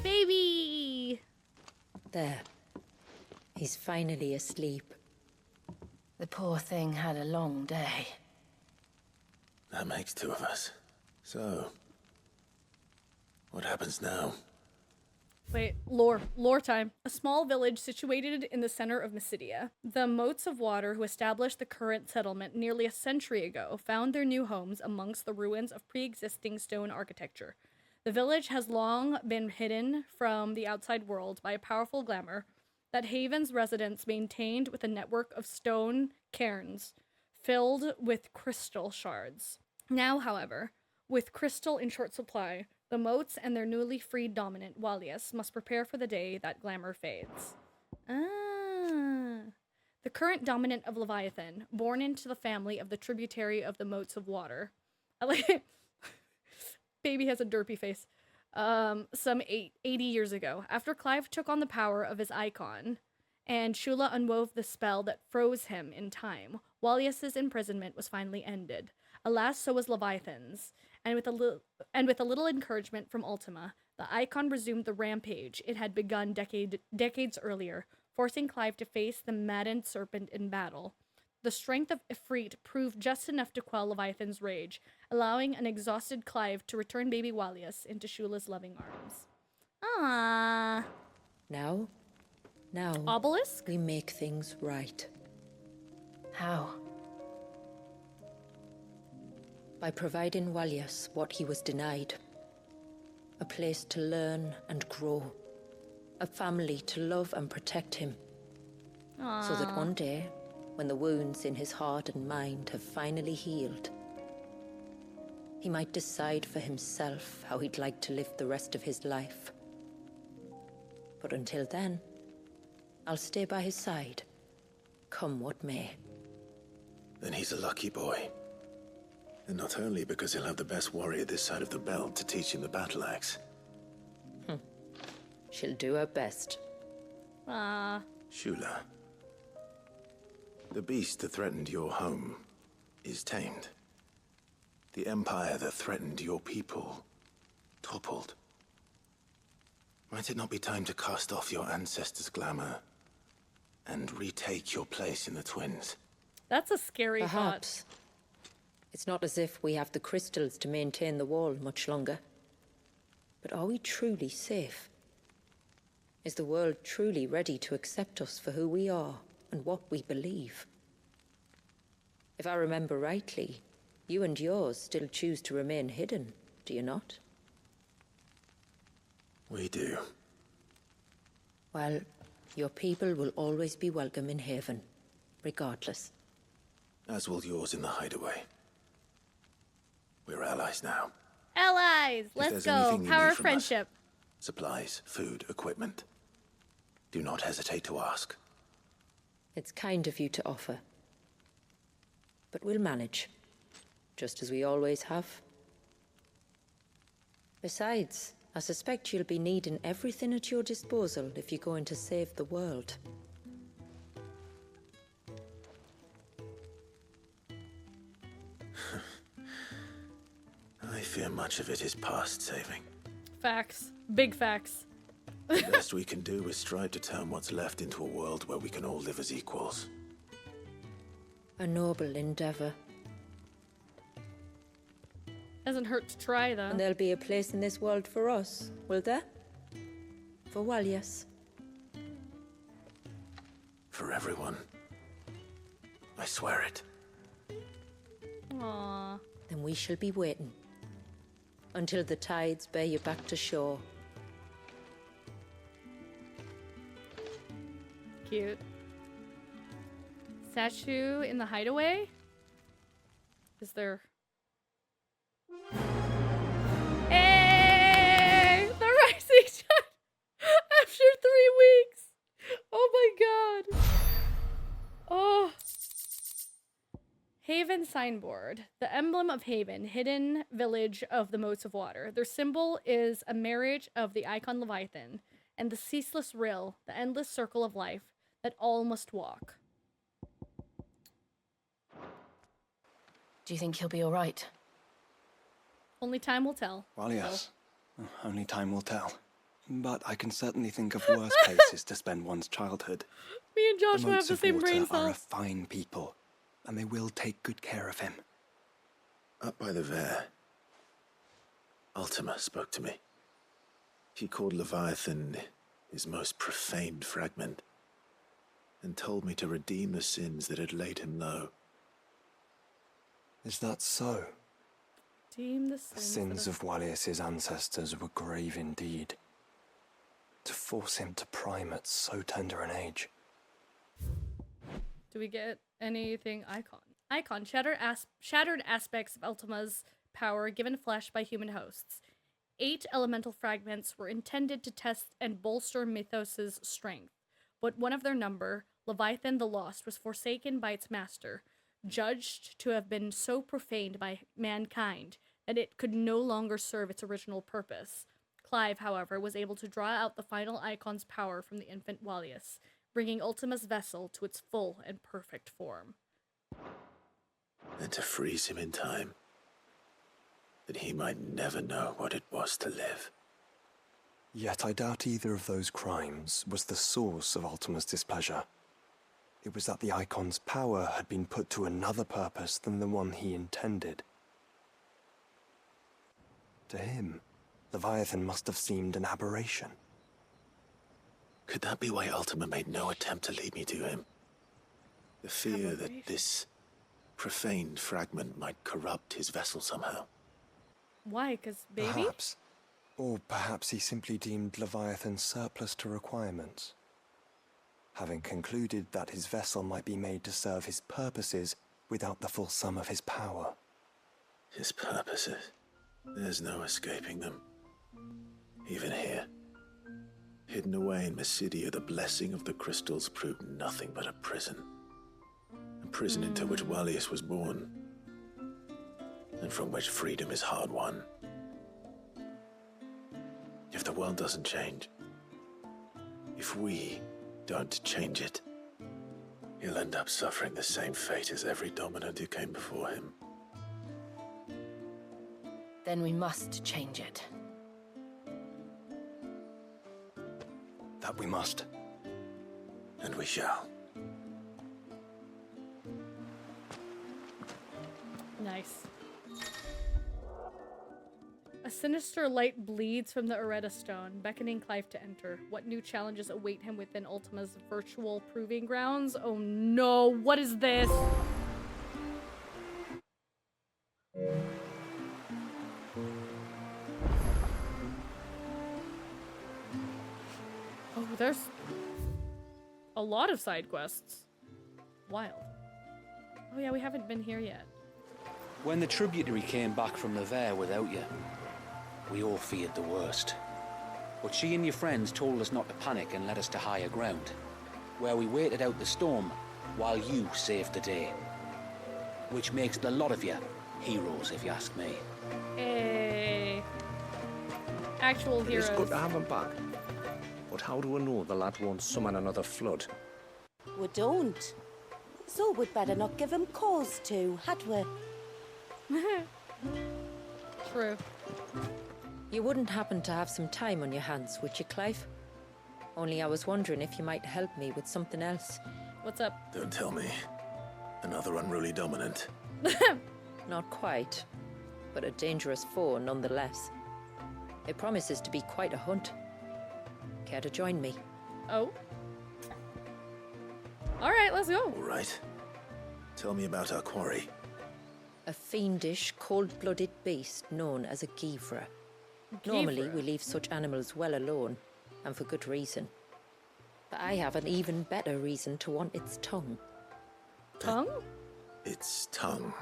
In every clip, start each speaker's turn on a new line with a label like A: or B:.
A: Baby!
B: There. He's finally asleep.
C: The poor thing had a long day.
D: That makes two of us. So, what happens now?
A: Wait, lore time. A small village situated in the center of Mysidia. The moats of water who established the current settlement nearly a century ago found their new homes amongst the ruins of pre-existing stone architecture. The village has long been hidden from the outside world by a powerful glamour that Haven's residents maintained with a network of stone cairns filled with crystal shards. Now, however, with crystal in short supply, the moats and their newly freed dominant, Walias, must prepare for the day that glamour fades. Ah. The current dominant of Leviathan, born into the family of the tributary of the moats of water. I like it. Baby has a derpy face. Some 80 years ago, after Clive took on the power of his icon, and Shula unwove the spell that froze him in time, Walias's imprisonment was finally ended. Alas, so was Leviathan's. And with a little encouragement from Ultima, the icon resumed the rampage it had begun decades earlier, forcing Clive to face the maddened serpent in battle. The strength of Ifrit proved just enough to quell Leviathan's rage, allowing an exhausted Clive to return baby Walias into Shula's loving arms. Ah.
B: Now,
A: Obelisk?
B: we make things right.
C: How?
B: By providing Walias what he was denied. A place to learn and grow. A family to love and protect him. So that one day, when the wounds in his heart and mind have finally healed, he might decide for himself how he'd like to live the rest of his life. But until then, I'll stay by his side, come what may.
D: Then he's a lucky boy. And not only because he'll have the best warrior this side of the belt to teach him the battle axe.
B: She'll do her best.
A: Ah.
D: Shula. The beast that threatened your home is tamed. The empire that threatened your people toppled. Might it not be time to cast off your ancestors' glamour and retake your place in the Twins?
A: That's a scary
B: Perhaps.
A: thought.
B: It's not as if we have the crystals to maintain the wall much longer. But are we truly safe? Is the world truly ready to accept us for who we are and what we believe? If I remember rightly, you and yours still choose to remain hidden, do you not?
D: We do.
B: Well, your people will always be welcome in Haven, regardless.
D: As will yours in the hideaway. We're allies now.
A: Allies! Let's
D: there's
A: go.
D: anything you
A: Power
D: need
A: of
D: from
A: friendship.
D: Supplies, food, equipment. Do not hesitate to ask.
B: It's kind of you to offer. But we'll manage, just as we always have. Besides, I suspect you'll be needing everything at your disposal if you're going to save the world.
D: I fear much of it is past saving.
A: Facts. Big facts.
D: The best we can do is strive to turn what's left into a world where we can all live as equals.
B: A noble endeavor.
A: Doesn't hurt to try, though.
B: And there'll be a place in this world for us, will there? For Walias.
D: For everyone. I swear it.
A: Aww.
B: Then we shall be waiting. Until the tides bear you back to shore.
A: Cute. Statue in the hideaway? Is there... Hey! The rising sun! After 3 weeks! Oh my god! Oh. Haven signboard. The emblem of Haven, hidden village of the moats of water. Their symbol is a marriage of the icon Leviathan and the ceaseless rill, the endless circle of life that all must walk.
C: Do you think he'll be all right?
A: Only time will tell.
E: Well, yes. Only time will tell. but I can certainly think of worse places to spend one's childhood.
A: Me and
E: The
A: Joshua have
E: moats
A: the
E: of
A: same brain
E: water are a
A: cells.
E: fine people, and they will take good care of him.
D: Up by the Vare, Ultima spoke to me. He called Leviathan his most profaned fragment, and told me to redeem the sins that had laid him low.
E: Is that so?
A: Deem the
E: The
A: sins
E: sins
A: that
E: of Wallius's ancestors were grave indeed. To force him to prime at so tender an age.
A: Do we get anything icon? Icon. Shattered aspects of Ultima's power given flesh by human hosts. 8 elemental fragments were intended to test and bolster Mythos' strength, but one of their number, Leviathan the Lost, was forsaken by its master, judged to have been so profaned by mankind that it could no longer serve its original purpose. Clive, however, was able to draw out the final icon's power from the infant Wallius, bringing Ultima's vessel to its full and perfect form.
D: And to freeze him in time, that he might never know what it was to live.
E: Yet I doubt either of those crimes was the source of Ultima's displeasure. It was that the icon's power had been put to another purpose than the one he intended. To him, Leviathan must have seemed an aberration.
D: Could that be why Ultima made no attempt to lead me to him? The fear that this profaned fragment might corrupt his vessel somehow.
A: Why? 'Cause baby?
E: Perhaps. Or perhaps he simply deemed Leviathan surplus to requirements. Having concluded that his vessel might be made to serve his purposes without the full sum of his power.
D: His purposes. There's no escaping them. Even here. Hidden away in Mysidia, the blessing of the crystals proved nothing but a prison. A prison into which Wallius was born, and from which freedom is hard won. If the world doesn't change, if we don't change it, he'll end up suffering the same fate as every dominant who came before him.
C: Then we must change it.
E: That we must.
D: And we shall.
A: Nice. A sinister light bleeds from the Areta Stone, beckoning Clive to enter. What new challenges await him within Ultima's virtual proving grounds? Oh no, what is this? Oh, there's a lot of side quests. Wild. Oh yeah, we haven't been here yet.
F: When the tributary came back from the Vare without you, we all feared the worst. But she and your friends told us not to panic and led us to higher ground, where we waited out the storm while you saved the day. Which makes the lot of you heroes, if you ask me.
A: Hey. Actual heroes.
G: It's good to have him back. But how do we know the lad won't summon another flood?
H: We don't. So we'd better not give him cause to, had we?
A: True.
B: You wouldn't happen to have some time on your hands, would you, Clive? Only I was wondering if you might help me with something else.
A: What's up?
D: Don't tell me. Another unruly dominant.
B: Not quite, but a dangerous foe nonetheless. It promises to be quite a hunt. Care to join me?
A: Oh. Alright, let's go.
D: All right. Tell me about our quarry.
B: A fiendish, cold-blooded beast known as a Givra. Normally, we leave such animals well alone, and for good reason. But I have an even better reason to want its tongue.
A: Tongue?
D: Its tongue.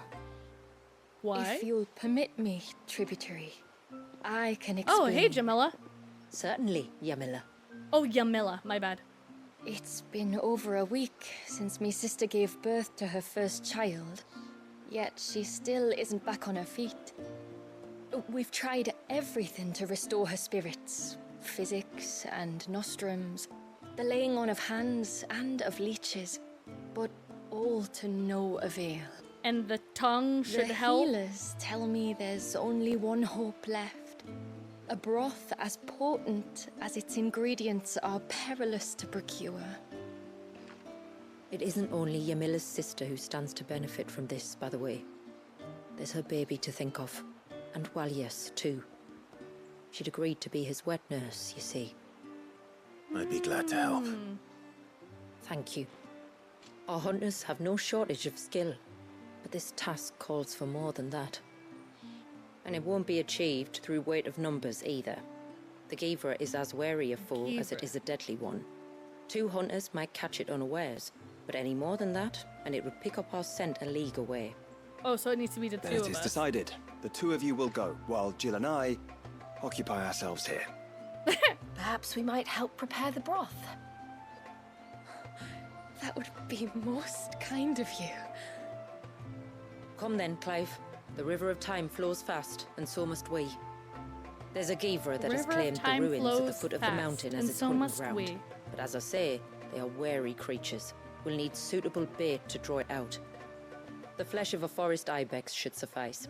A: Why?
I: If you'll permit me, tributary, I can explain.
A: Oh, hey, Jamila.
B: Certainly, Yamila.
A: Oh, Yamila, my bad.
I: It's been over a week since me sister gave birth to her first child, yet she still isn't back on her feet. We've tried everything to restore her spirits. Physics and nostrums, the laying on of hands and of leeches, but all to no avail.
A: And the tongue should
I: The
A: help?
I: healers tell me there's only one hope left. A broth as potent as its ingredients are perilous to procure.
B: It isn't only Yamila's sister who stands to benefit from this, by the way. There's her baby to think of. And Walias, too. She'd agreed to be his wet nurse, you see.
D: I'd be glad to help.
B: Thank you. Our hunters have no shortage of skill, but this task calls for more than that. And it won't be achieved through weight of numbers either. The Givra is as wary a foe as it is a deadly one. 2 hunters might catch it unawares, but any more than that, and it would pick up our scent a league away.
A: Oh, so it needs to be the
E: Then
A: two
E: it
A: of
E: is
A: us.
E: decided. The 2 of you will go, while Jill and I occupy ourselves here.
C: Perhaps we might help prepare the broth.
I: That would be most kind of you.
B: Come then, Clive. The river of time flows fast, and so must we. There's a Givra that has
A: River of
B: claimed the
A: time
B: ruins at the
A: flows
B: foot of the
A: fast,
B: mountain
A: and
B: as its
A: so
B: hunting
A: must
B: ground.
A: we.
B: But as I say, they are wary creatures. We'll need suitable bait to draw it out. The flesh of a forest ibex should suffice.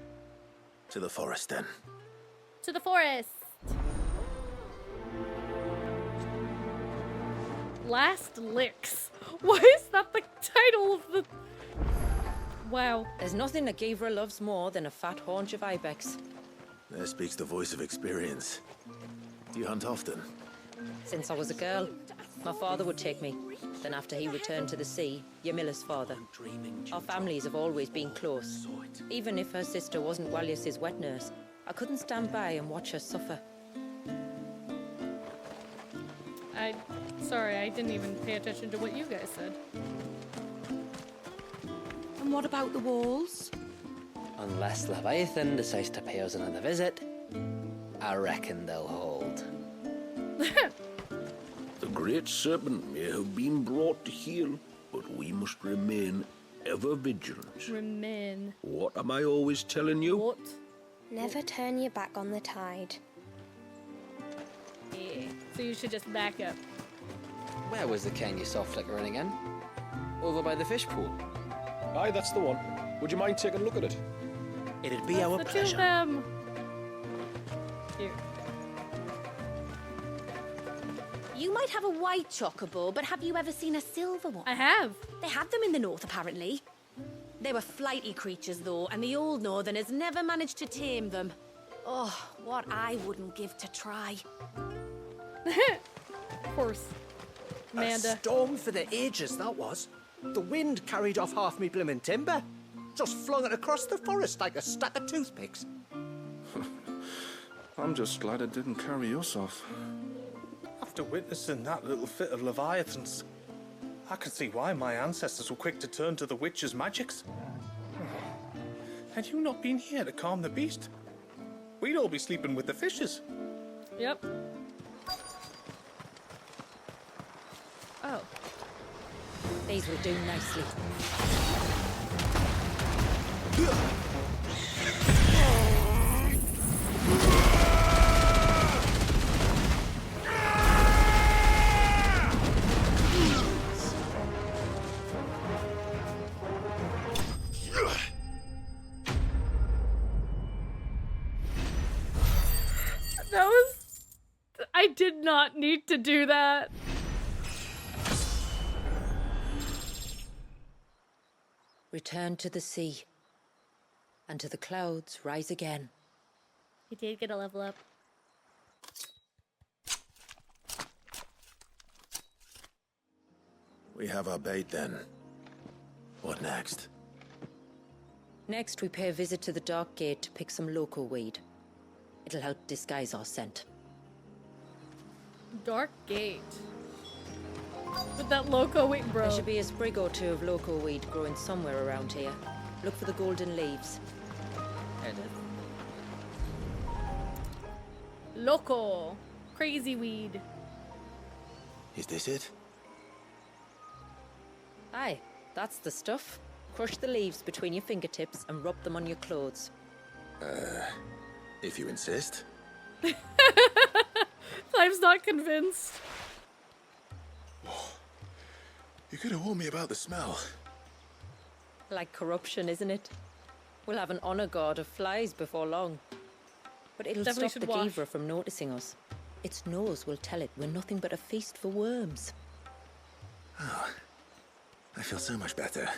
D: To the forest, then.
A: To the forest! Last Licks. Why is that the title of the... Wow.
B: There's nothing a Givra loves more than a fat haunch of ibex.
D: There speaks the voice of experience. Do you hunt often?
B: Since I was a girl, my father would take me. Then after he returned to the sea, Yamila's father. Our families have always been close. Even if her sister wasn't Walias's wet nurse, I couldn't stand by and watch her suffer.
A: Sorry, I didn't even pay attention to what you guys said.
H: And what about the walls?
F: Unless Leviathan decides to pay us another visit, I reckon they'll hold.
J: The great serpent may have been brought to heel, but we must remain ever vigilant.
A: Remain.
J: What am I always telling you?
A: What?
K: Never turn your back on the tide.
A: Yeah. So you should just back up.
F: Where was the can you saw flickering again? Over by the fish pool.
G: Aye, that's the one. Would you mind taking a look at it?
F: It'd be
A: That's
F: our
A: the two of
F: pleasure.
A: them. Here.
L: You might have a white chocobo, but have you ever seen a silver one?
A: I have.
L: They had them in the north, apparently. They were flighty creatures, though, and the old northerners never managed to tame them. Oh, what I wouldn't give to try.
A: Of course. Amanda.
M: A storm for the ages, that was. The wind carried off half me bloomin' timber. Just flung it across the forest like a stack of toothpicks.
J: I'm just glad it didn't carry us off.
N: After witnessing that little fit of Leviathans, I can see why my ancestors were quick to turn to the witch's magics. Had you not been here to calm the beast, we'd all be sleeping with the fishes.
A: Yep. Oh.
B: These will do nicely.
A: That was... I did not need to do that.
B: Return to the sea, and to the clouds rise again.
A: He did get a level up.
D: We have our bait then. What next?
B: Next, we pay a visit to the Dark Gate to pick some local weed. It'll help disguise our scent.
A: Dark Gate. With that loco wait, bro.
B: There should be a sprig or two of local weed growing somewhere around here. Look for the golden leaves.
A: There it is. Loco. Crazy weed.
D: Is this it?
B: Aye, that's the stuff. Crush the leaves between your fingertips and rub them on your clothes.
D: If you insist.
A: Clive's not convinced.
D: You could have warned me about the smell.
B: Like corruption, isn't it? We'll have an honor guard of flies before long. But it'll
A: Definitely
B: stop
A: should
B: the
A: wash.
B: Givra from noticing us. Its nose will tell it we're nothing but a feast for worms.
D: Oh, I feel so much better.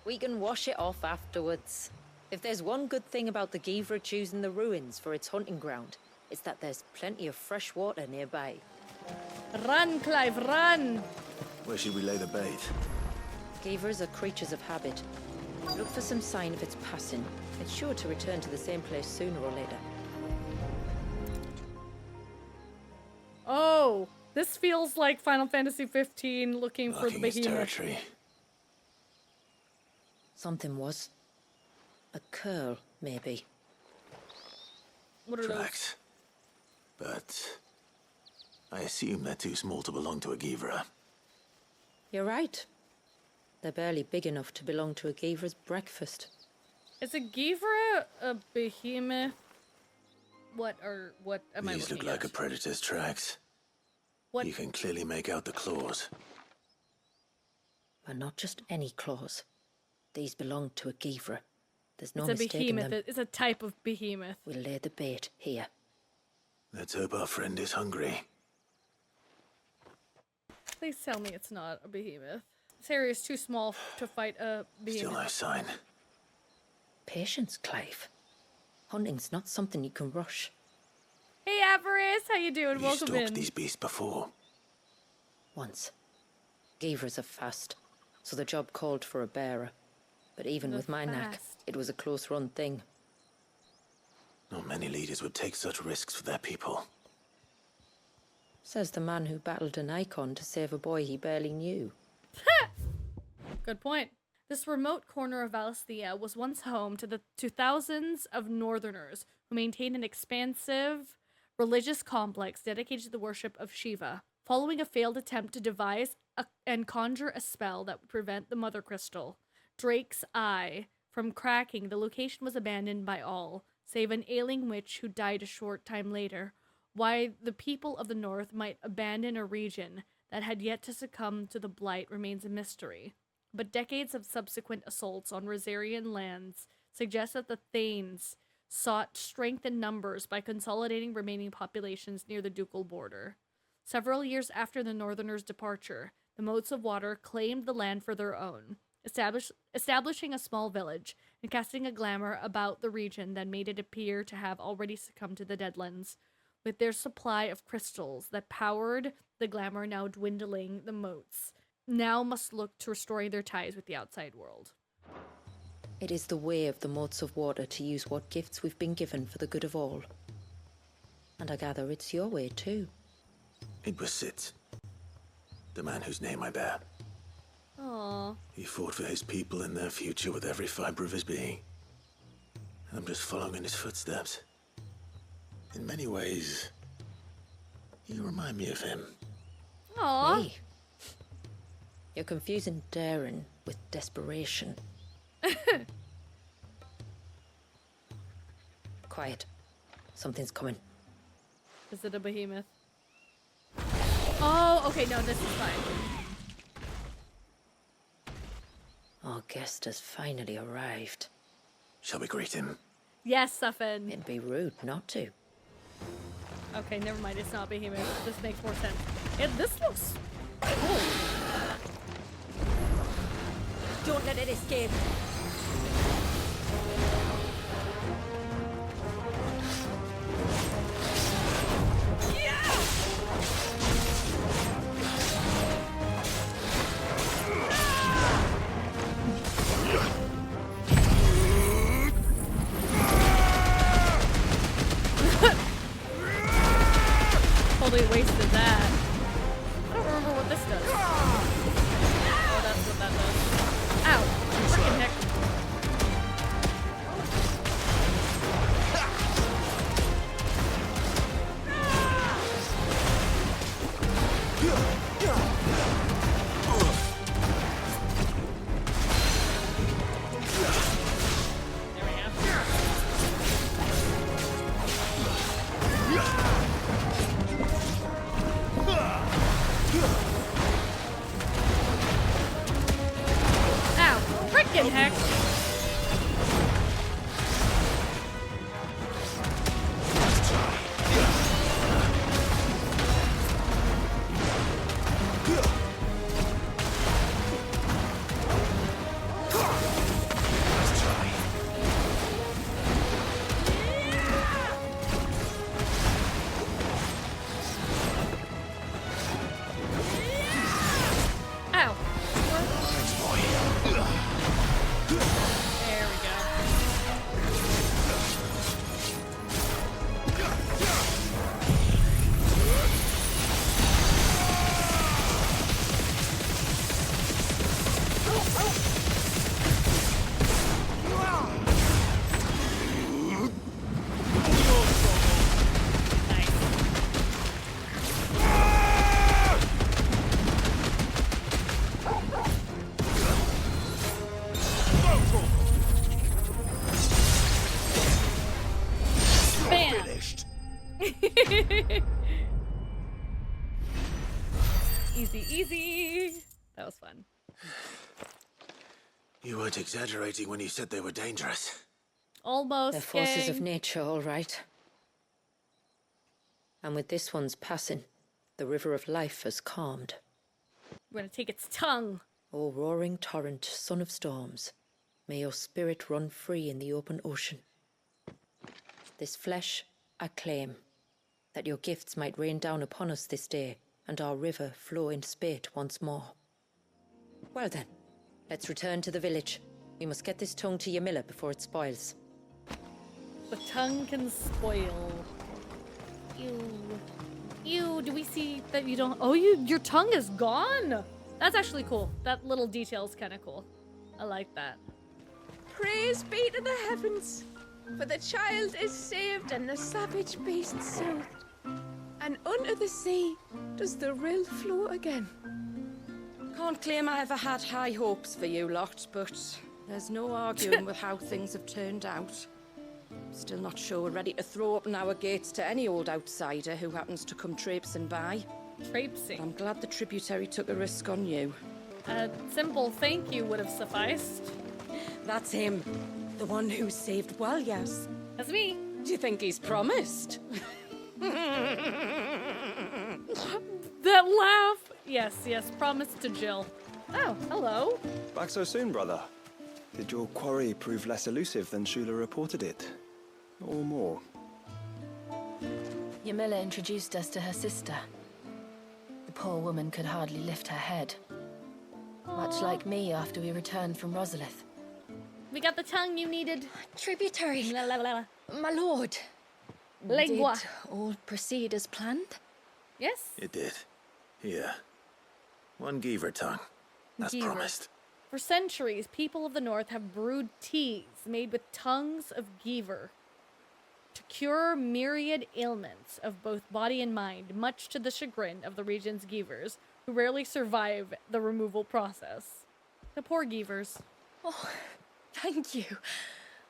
B: We can wash it off afterwards. If there's one good thing about the Givra choosing the ruins for its hunting ground, it's that there's plenty of fresh water nearby.
A: Run, Clive, run!
D: Where should we lay the bait?
B: Givras are creatures of habit. Look for some sign of its passing. It's sure to return to the same place sooner or later.
A: Oh, this feels like Final Fantasy 15 looking for the
D: Marking its
A: behemoth.
D: territory.
B: Something was. A curl, maybe.
A: What are those?
D: Tracks. But I assume they're too small to belong to a Givra.
B: You're right. They're barely big enough to belong to a Givra's breakfast.
A: Is a Givra a behemoth? What am I
D: These
A: looking
D: look like
A: at?
D: a predator's tracks.
A: What?
D: You can clearly make out the claws.
B: But not just any claws. These belong to a Givra. There's no
A: It's a
B: mistaking
A: behemoth.
B: them.
A: It's a type of behemoth.
B: We'll lay the bait here.
D: Let's hope our friend is hungry.
A: Please tell me it's not a behemoth. This area is too small to fight a behemoth.
D: Still no sign.
B: Patience, Clive. Hunting's not something you can rush.
A: Hey, Avarice, how you doing?
D: Have you
A: Welcome
D: stalked
A: in.
D: these beasts before?
B: Once. Givras are fast, so the job called for a bearer. But even
A: They're
B: with my knack,
A: fast.
B: it was a close-run thing.
D: Not many leaders would take such risks for their people.
B: Says the man who battled an icon to save a boy he barely knew.
A: Good point. This remote corner of Valisthea was once home to thousands of northerners who maintained an expansive religious complex dedicated to the worship of Shiva. Following a failed attempt to devise and conjure a spell that would prevent the Mother Crystal, Drake's Eye, from cracking, the location was abandoned by all, save an ailing witch who died a short time later. Why the people of the north might abandon a region that had yet to succumb to the blight remains a mystery. But decades of subsequent assaults on Rosarian lands suggest that the Thanes sought strength in numbers by consolidating remaining populations near the ducal border. Several years after the Northerners' departure, the Moats of Water claimed the land for their own, establishing a small village and casting a glamour about the region that made it appear to have already succumbed to the Deadlands. With their supply of crystals that powered the glamour now dwindling, the moats now must look to restoring their ties with the outside world.
B: It is the way of the Moats of Water to use what gifts we've been given for the good of all. And I gather it's your way too.
D: It was Sid, the man whose name I bear.
A: Aww.
D: He fought for his people and their future with every fiber of his being. I'm just following in his footsteps. In many ways, you remind me of him.
A: Aww.
B: Hey. You're confusing daring with desperation. Quiet. Something's coming.
A: Is it a behemoth? Oh, okay, no, this is fine.
B: Our guest has finally arrived.
D: Shall we greet him?
A: Yes, Suffin.
B: It'd be rude not to.
A: Okay, never mind, it's not behemoth. This makes more sense. This looks cool.
L: Don't let it escape.
A: Totally wasted that. I don't remember what this does. Oh, that's what that does. Ow! Freaking heck. Easy, easy. That was fun.
D: You weren't exaggerating when you said they were dangerous.
A: Almost.
B: They're forces of
A: gang.
B: nature, all right. And with this one's passing, the river of life has calmed.
A: We're gonna take its tongue.
B: O roaring torrent, son of storms, may your spirit run free in the open ocean. This flesh I claim, that your gifts might rain down upon us this day, and our river flow in spate once more. Well then, let's return to the village. We must get this tongue to Ymilla before it spoils.
A: The tongue can spoil. Ew, do we see that you don't... Oh, your tongue is gone! That's actually cool. That little detail's kind of cool. I like that.
O: Praise be to the heavens, for the child is saved and the savage beast soothed. And under the sea does the rill flow again.
H: Can't claim I ever had high hopes for you lot, but there's no arguing with how things have turned out. Still not sure we're ready to throw open our gates to any old outsider who happens to come traipsing by.
A: Traipsing?
H: I'm glad the tributary took a risk on you.
A: A simple thank you would have sufficed.
H: That's him. The one who saved Walyas.
A: That's me.
H: Do you think he's promised?
A: That laugh! Yes, promise to Jill. Oh, hello.
E: Back so soon, brother. Did your quarry prove less elusive than Shula reported it? Or more?
C: Ymilla introduced us to her sister. The poor woman could hardly lift her head. Much like me after we returned from Rosalith.
A: We got the tongue you needed.
I: Tributary.
A: La, la, la, la.
I: My lord.
A: Lengua.
I: Did all proceed as planned?
A: Yes?
D: It did. Here. One Geaver tongue. That's
A: Geaver.
D: promised.
A: For centuries, people of the north have brewed teas made with tongues of Geaver to cure myriad ailments of both body and mind, much to the chagrin of the region's Geavers, who rarely survive the removal process. The poor Geavers.
I: Oh, thank you.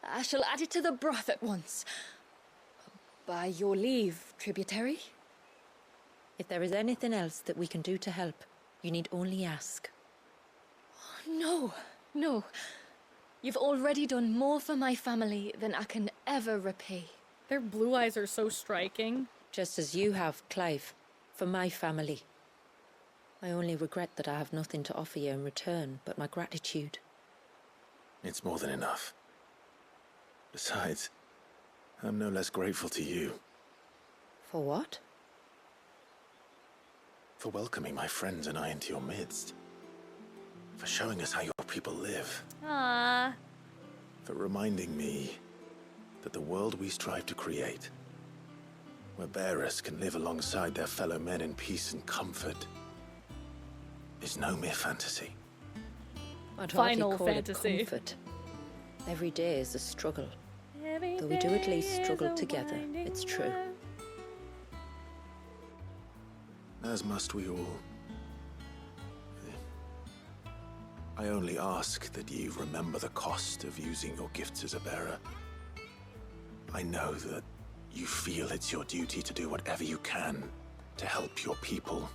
I: I shall add it to the broth at once. By your leave, tributary.
B: If there is anything else that we can do to help, you need only ask.
I: No. You've already done more for my family than I can ever repay.
A: Their blue eyes are so striking.
B: Just as you have, Clive, for my family. I only regret that I have nothing to offer you in return but my gratitude.
D: It's more than enough. Besides, I'm no less grateful to you.
B: For what?
D: For welcoming my friends and I into your midst. For showing us how your people live.
A: Ah.
D: For reminding me that the world we strive to create, where bearers can live alongside their fellow men in peace and comfort, is no mere fantasy.
B: I'd
A: Final
B: hardly call
A: fantasy.
B: it comfort. Every day is a struggle.
A: Every
B: Though we do at least
A: day is
B: struggle
A: a
B: together,
A: winding
B: it's true.
A: road.
D: As must we all. I only ask that you remember the cost of using your gifts as a bearer. I know that you feel it's your duty to do whatever you can to help your people.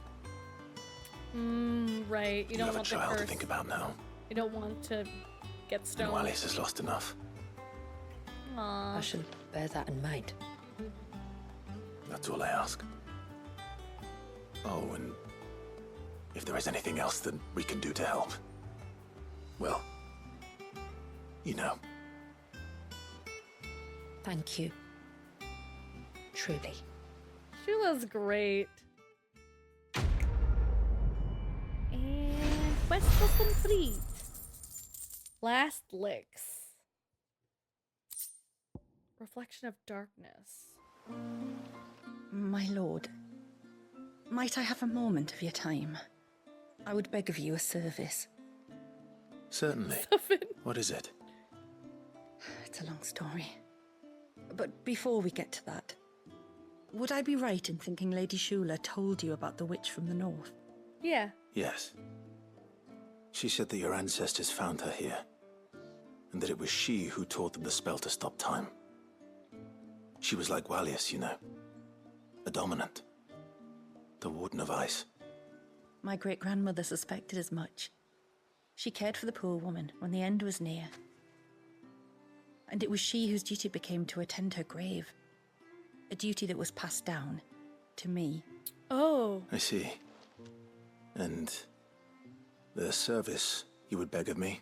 A: Right. You don't
D: have a
A: want the
D: child to
A: curse.
D: think about now.
A: You don't want to get
D: And
A: stoned.
D: Wallace has lost enough.
A: Aww.
B: I shall bear that in mind.
D: That's all I ask. Oh, and if there is anything else that we can do to help, well, you know.
B: Thank you. Truly.
A: Shula's great. And quest was complete. Last licks. Reflection of darkness.
P: My lord, might I have a moment of your time? I would beg of you a service.
D: Certainly. What is it?
P: It's a long story. But before we get to that, would I be right in thinking Lady Shula told you about the witch from the north?
A: Yeah.
D: Yes. She said that your ancestors found her here, and that it was she who taught them the spell to stop time. She was like Walyas, you know. A dominant. The Warden of Ice.
P: My great-grandmother suspected as much. She cared for the poor woman when the end was near. And it was she whose duty became to attend her grave. A duty that was passed down to me.
A: Oh.
D: I see. And the service you would beg of me?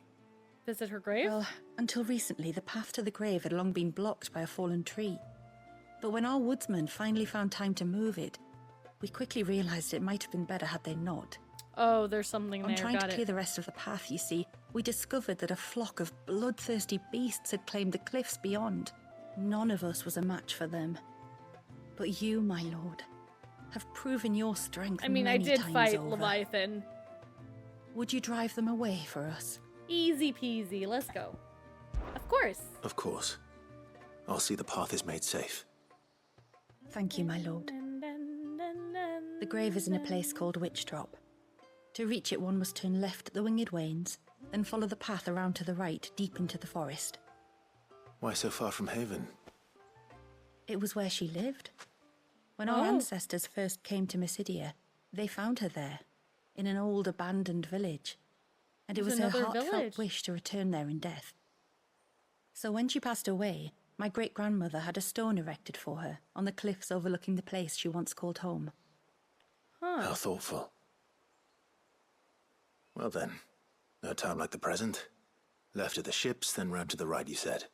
A: Visit her grave?
P: Well, until recently, the path to the grave had long been blocked by a fallen tree. But when our woodsmen finally found time to move it, we quickly realized it might have been better had they not.
A: Oh, there's something there.
P: On trying
A: Got
P: to clear the rest of the path, you see, we discovered that a flock of bloodthirsty beasts had claimed the cliffs beyond. None of us was a match for them. But you, my lord, have proven your strength
A: I mean, I
P: many
A: did
P: times
A: fight
P: over.
A: Leviathan.
P: Would you drive them away for us?
A: Easy peasy. Let's go. Of course.
D: Of course. I'll see the path is made safe.
P: Thank you, my lord. The grave is in a place called Witch Drop. To reach it, one must turn left at the Winged Wains, then follow the path around to the right, deep into the forest.
D: Why so far from Haven?
P: It was where she lived. When our ancestors first came to Mysidia, they found her there, in an old abandoned village. And it was her heartfelt wish to return there in death. So when she passed away, my great-grandmother had a stone erected for her on the cliffs overlooking the place she once called home.
D: How thoughtful. Well then, no time like the present. Left at the ships, then round to the right, you said.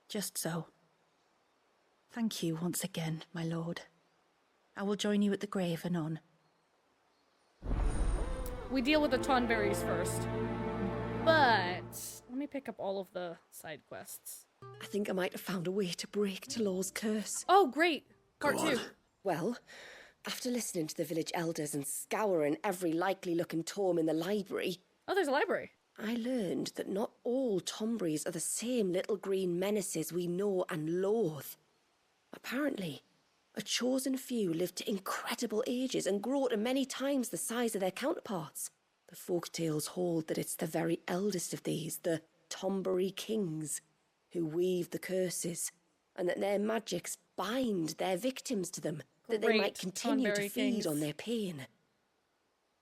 P: Just so. Thank you once again, my lord. I will join you at the grave anon.
A: We deal with the Tonberries first. But let me pick up all of the side quests.
Q: I think I might have found a way to break Talor's curse.
A: Oh, great. Part 2.
Q: Well, after listening to the village elders and scouring every likely-looking tome in the library...
A: Oh, there's a library.
Q: I learned that not all Tomberries are the same little green menaces we know and loathe. Apparently, a chosen few live to incredible ages and grow to many times the size of their counterparts. The folktales hold that it's the very eldest of these, the Tomberry kings, who weave the curses, and that their magics bind their victims to them, that they might continue to feed on their pain.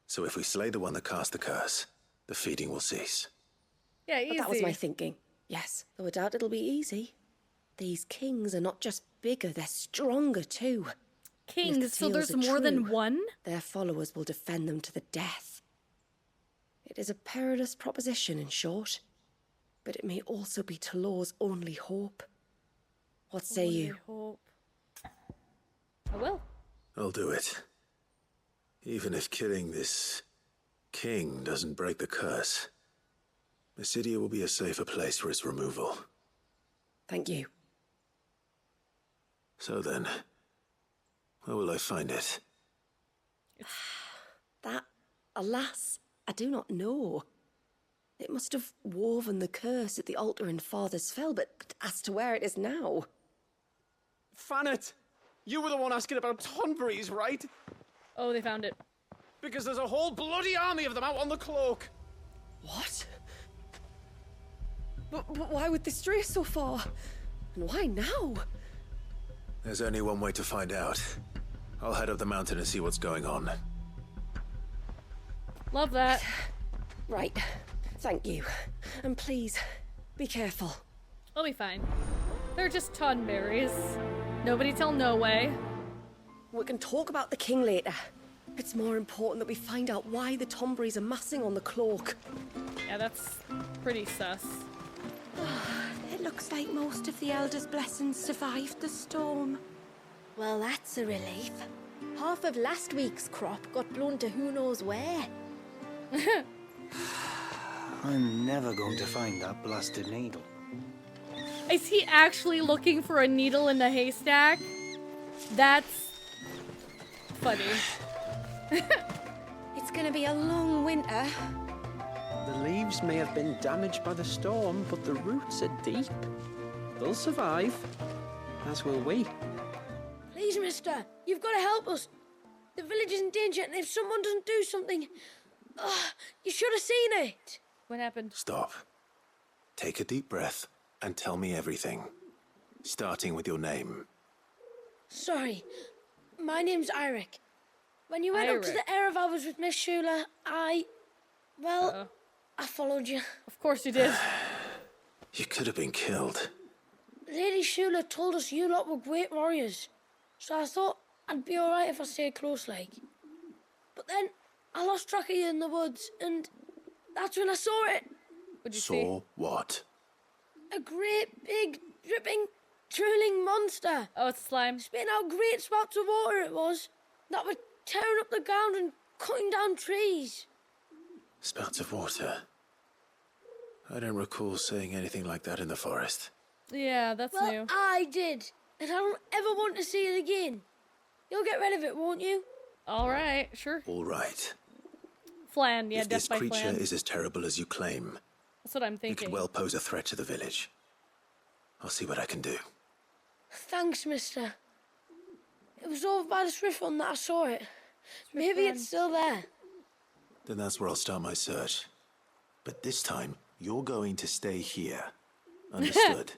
D: So if we slay the one that cast the curse, the feeding will cease.
A: Yeah, easy.
Q: But that was my thinking. Yes, though I doubt it'll be easy. These kings are not just bigger, they're stronger too.
A: Kings, so there's more than one?
Q: Their followers will defend them to the death. It is a perilous proposition, in short, but it may also be Talor's only hope. What say you?
A: Hope. I will.
D: I'll do it. Even if killing this king doesn't break the curse, Mysidia will be a safer place for its removal.
Q: Thank you.
D: So then, where will I find it?
Q: That, alas, I do not know. It must have woven the curse at the altar in Father's Fell, but as to where it is now...
M: Fanet! You were the one asking about Tonberries, right?
A: Oh, they found it.
M: Because there's a whole bloody army of them out on the cloak.
Q: What? But why would they stray so far? And why now?
D: There's only one way to find out. I'll head up the mountain and see what's going on.
A: Love that.
Q: Right. Thank you. And please, be careful.
A: I'll be fine. They're just Tonberries. Nobody tell no way.
Q: We can talk about the king later. It's more important that we find out why the Tomberries are massing on the cloak.
A: Yeah, that's pretty sus.
K: It looks like most of the Elder's blessings survived the storm. Well, that's a relief. Half of last week's crop got blown to who knows where.
G: I'm never going to find that blasted needle.
A: Is he actually looking for a needle in the haystack? That's funny.
K: It's gonna be a long winter.
G: The leaves may have been damaged by the storm, but the roots are deep. They'll survive, as will we.
K: Please, mister, you've got to help us. The village is in danger, and if someone doesn't do something... you should have seen it.
A: What happened?
D: Stop. Take a deep breath and tell me everything. Starting with your name.
K: Sorry.
R: my name's Eirik. When you went up to the Erevalis with Miss Shula, I followed you.
A: Of course you did.
D: You could have been killed.
R: Lady Shula told us you lot were great warriors, so I thought I'd be alright if I stayed close like. But then I lost track of you in the woods, and that's when I saw it.
A: What'd you
D: Saw what?
R: A great, big, dripping, drooling monster.
A: Oh, it's slime.
R: Spitting out great spouts of water it was, that were tearing up the ground and cutting down trees.
D: Spouts of water? I don't recall seeing anything like that in the forest.
A: Yeah, that's new.
R: Well, I did, and I don't ever want to see it again. You'll get rid of it, won't you?
A: All right, sure.
D: All right.
A: Flan, yeah,
D: if
A: death
D: this
A: by
D: creature
A: Flan.
D: is as terrible as you claim,
A: That's what I'm
D: it
A: thinking.
D: could well pose a threat to the village. I'll see what I can do.
R: Thanks, mister. It was over by the Swift one that I saw it. Maybe it's still there.
D: Then that's where I'll start my search. But this time, you're going to stay here. Understood?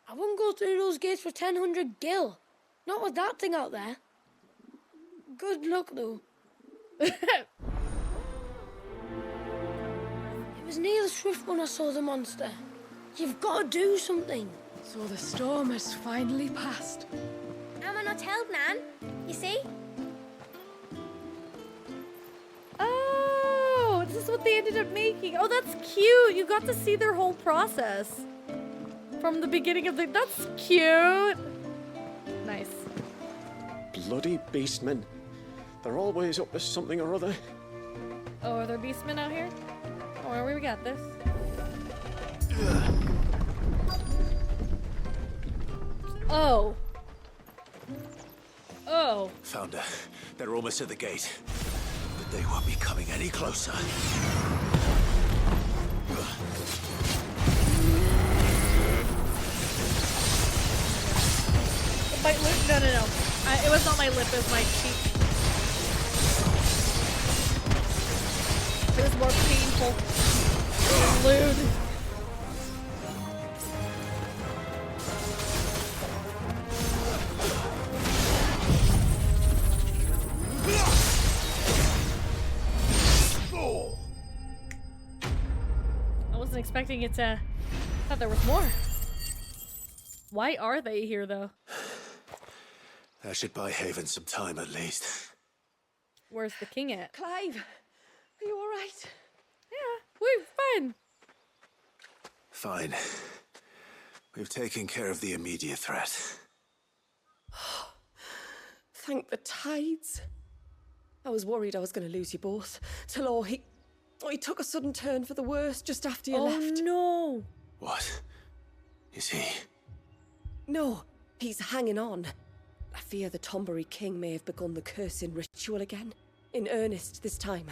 R: I wouldn't go through those gates for 1,000 gil. Not with that thing out there. Good luck, though. It was near the Swift one I saw the monster. You've got to do something.
O: So the storm has finally passed.
K: Am I not help, Nan? You see?
A: Oh, this is what they ended up making. Oh, that's cute. You got to see their whole process. From the beginning of the... That's cute. Nice.
G: Bloody beastmen. They're always up to something or other.
A: Oh, are there beastmen out here? Oh, we got this. Oh. Oh.
D: Found her. They're almost at the gate. But they won't be coming any closer.
A: My lip? No. It was not my lip, it was my cheek. It was more painful. Lewd. I wasn't expecting it to... I thought there was more. Why are they here, though?
D: That should buy Haven some time, at least.
A: Where's the king at?
H: Clive, are you all right?
A: Yeah, we're fine.
D: Fine. We've taken care of the immediate threat.
Q: Thank the tides. I was worried I was going to lose you both. Talor, he took a sudden turn for the worse just after you left.
A: Oh, no.
D: What? Is he?
Q: No, he's hanging on. I fear the Tombury King may have begun the cursing ritual again. In earnest this time.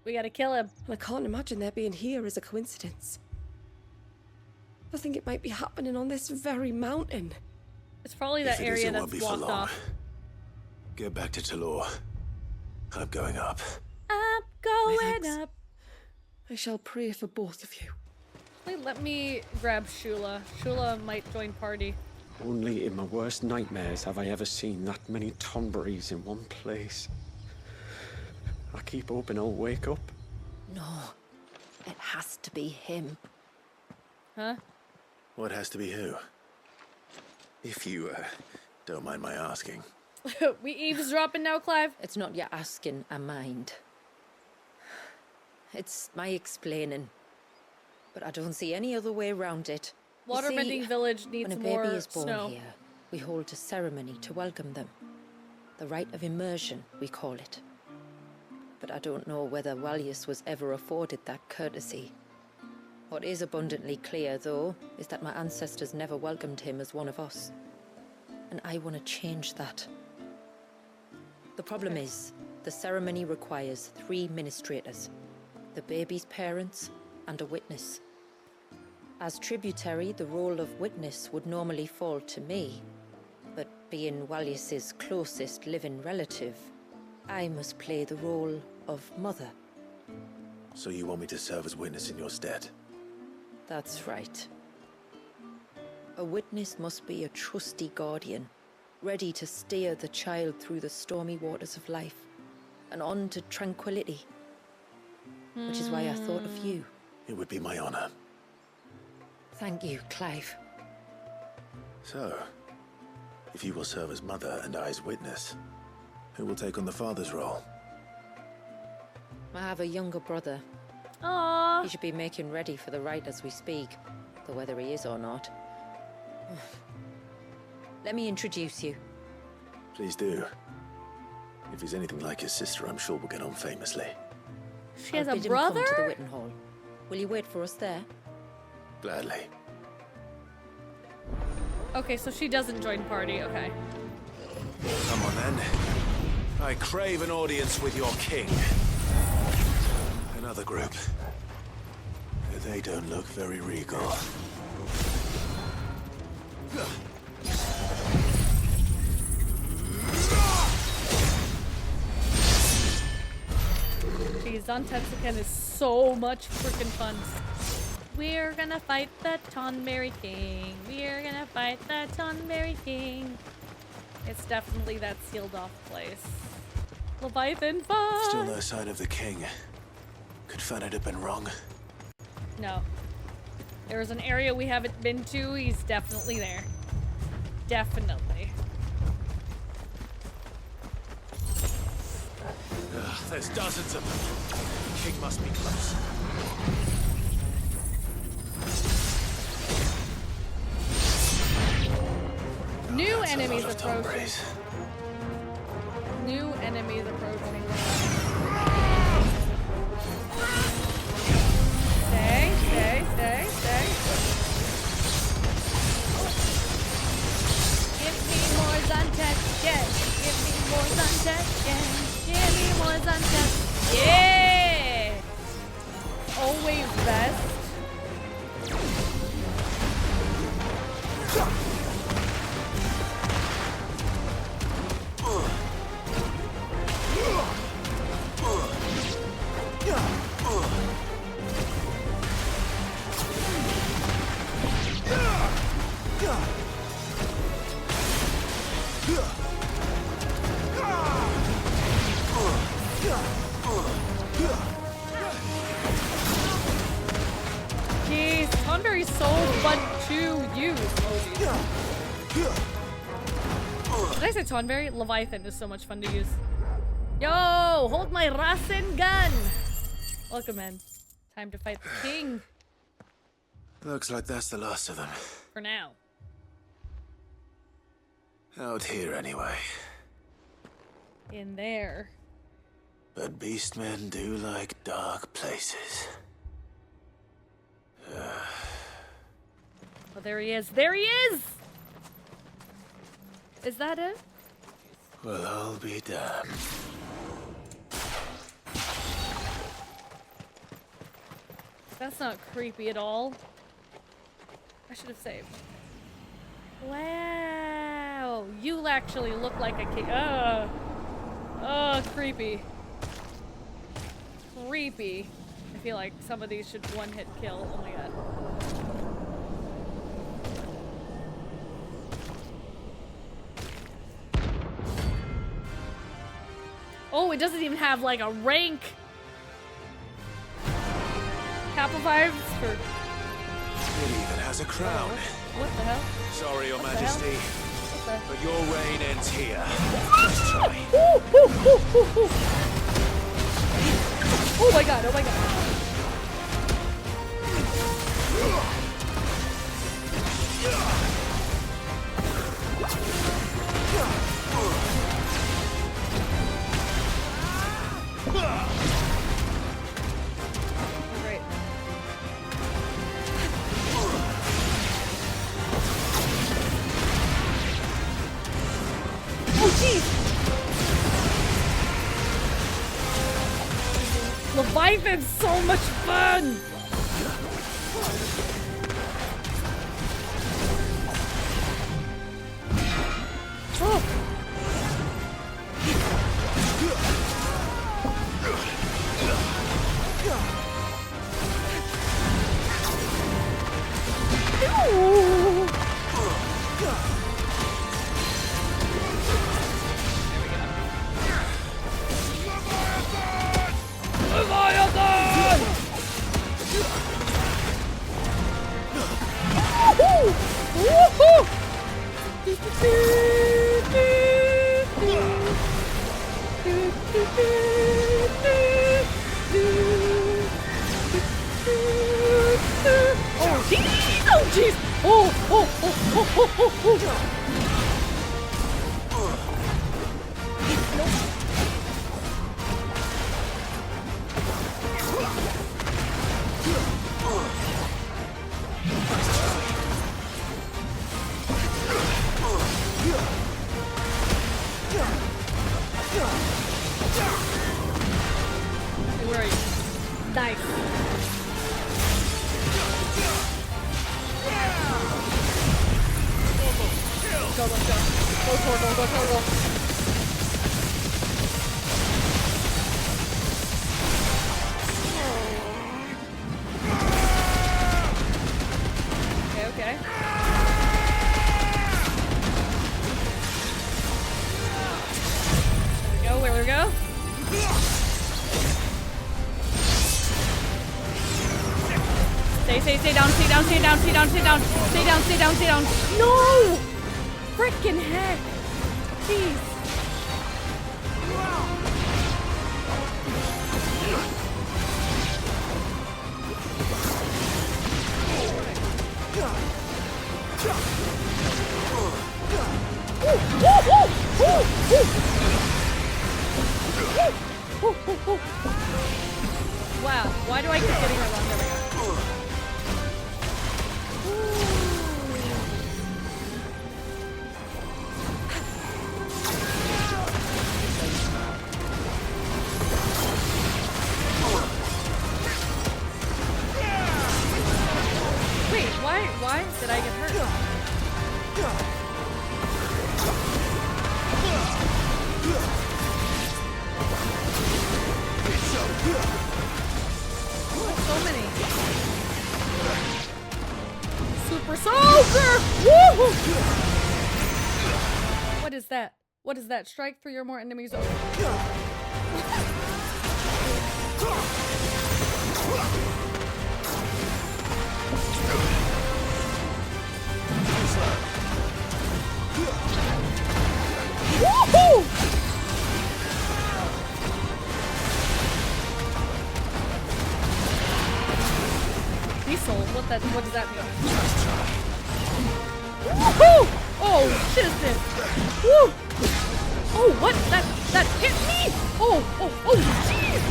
A: We gotta kill him.
Q: And I can't imagine their being here as a coincidence. I think it might be happening on this very mountain.
A: It's probably that area that's blocked off.
D: Get back to Talor. I'm going up.
A: I'm going up.
Q: I shall pray for both of you.
A: Wait, let me grab Shula. Shula might join party.
G: Only in my worst nightmares have I ever seen that many Tomburys in one place. I keep hoping I'll wake up.
B: No, it has to be him.
A: Huh?
D: What has to be who? If you, don't mind my asking.
A: We eavesdropping now, Clive?
B: It's not your asking, I mind. It's my explaining. But I don't see any other way around it.
A: Waterbending Village needs
B: more snow. When a baby is born here, we hold a ceremony to welcome them. The rite of immersion, we call it. But I don't know whether Walius was ever afforded that courtesy. What is abundantly clear, though, is that my ancestors never welcomed him as one of us. And I want to change that. The problem is, the ceremony requires 3 ministrators. The baby's parents and a witness. As tributary, the role of witness would normally fall to me. But being Walius's closest living relative, I must play the role of mother.
D: So you want me to serve as witness in your stead?
B: That's right. A witness must be a trusty guardian, ready to steer the child through the stormy waters of life and on to tranquility. Which is why I thought of you.
D: It would be my honor.
B: Thank you, Clive.
D: So, if you will serve as mother and I as witness, who will take on the father's role?
B: I have a younger brother.
A: Aww.
B: He should be making ready for the rite as we speak, though whether he is or not. Let me introduce you.
D: Please do. If he's anything like his sister, I'm sure we'll get on famously.
A: She has
B: I'll
A: a
B: bid him
A: brother?
B: come to the Witten Hall. Will you wait for us there?
D: Gladly.
A: Okay, so she doesn't join party. Okay.
D: Come on then. I crave an audience with your king. Another group. They don't look very regal.
A: Jeez, Zantetsuken is so much freaking fun. We're gonna fight the Tonberry King. We're gonna fight the Tonberry King. It's definitely that sealed off place. Leviathan fun!
D: Still no sign of the king. Could Fanad have been wrong?
A: No. There's an area we haven't been to. He's definitely there. Definitely.
D: There's dozens of them. The king must be close.
A: New enemies
D: That's a lot of
A: approaching.
D: Tonberries.
A: New enemies approaching. Stay, stay, stay, stay. Give me more Zantetsuken. Give me more Zantetsuken. Give me more Zantetsuken. Yeah! Always best. Jeez, Tonberry's so fun to use. Did I say Tonberry? Leviathan is so much fun to use. Yo, hold my Rasen gun. Welcome in. Time to fight the king.
D: Looks like that's the last of them.
A: For now.
D: Out here anyway.
A: In there.
D: But beastmen do like dark places.
A: Oh, there he is. There he is! Is that it?
D: Well, I'll be damned.
A: That's not creepy at all. I should have saved. Wow. You actually look like a king. Oh, creepy. Creepy. I feel like some of these should one-hit kill. Oh my god. Oh, it doesn't even have like a rank. Kappa vibes for...
D: It even has a crown.
A: What the hell?
D: Sorry, Your
A: What the
D: Majesty,
A: hell?
D: but your reign ends here. Let's try.
A: Oh my god, oh my god. Great. Oh jeez! Leviathan's so much fun! Oh. Ooh. Oh, jeez! Oh, jeez! Oh, oh, oh, oh, oh, oh, oh. Where are you? Nice. Go, let's go. Go, Torgal, go, Torgal. Okay, okay. There we go. Stay down, stay down, stay down, stay down, stay down, stay down, stay down, stay down. No! Frickin' heck. Jeez. Wow, why do I keep getting her wrong? There we go. Wait, why did I get hurt? So many. Super soldier! Woo! What is that? What is that? Strike 3 or more enemies over. Woohoo! Diesel, what does that mean? Woohoo! Oh, shiznit! Woo! Oh, what? That hit me? Oh, jeez!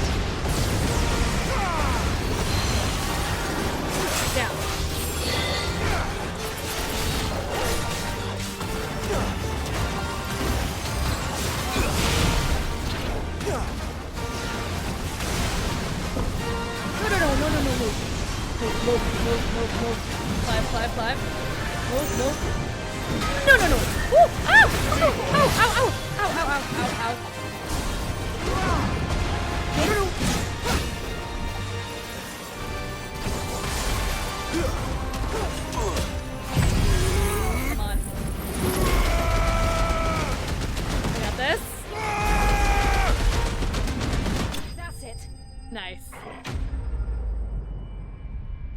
A: Down. No. Move. Climb. Move. No. Woo! Ow! Ow! No. Come on. I got this. That's it. Nice.